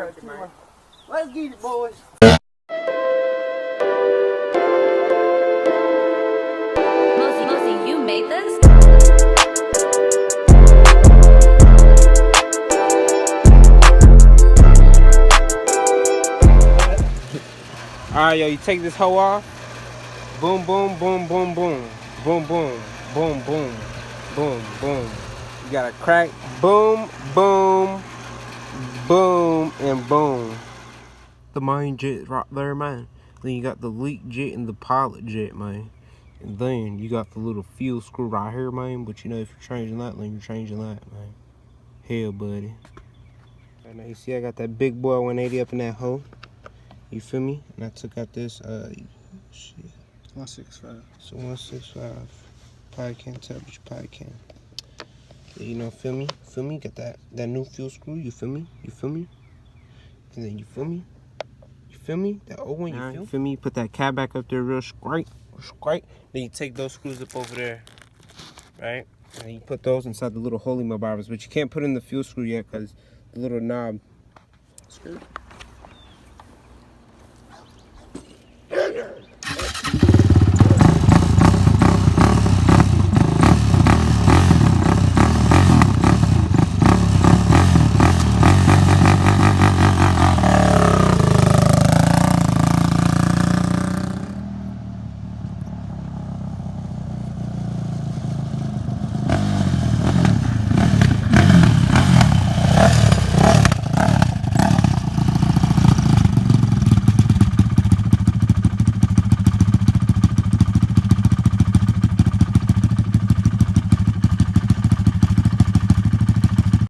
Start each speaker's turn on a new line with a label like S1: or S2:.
S1: working, man. Let's get it, boys.
S2: Mosey, you made this?
S3: Alright, yo, you take this hoe off. Boom, boom, boom, boom, boom. Boom, boom, boom, boom, boom, boom. You got a crack. Boom, boom, boom, and boom. The main jet right there, man. Then you got the leak jet and the pilot jet, man. And then you got the little fuel screw right here, man. But you know, if you're changing that, then you're changing that, man. Hell, buddy. Right now, you see I got that big boy 180 up in that hole. You feel me? And I took out this, shit.
S1: 165.
S3: So 165. Probably can't tell, but you probably can. You know, feel me? Feel me? Got that new fuel screw, you feel me? You feel me? And then you feel me? You feel me? That old one, you feel me? You put that cap back up there real straight. Then you take those screws up over there, right? And you put those inside the little holy barbers, but you can't put in the fuel screw yet because the little knob. Screw.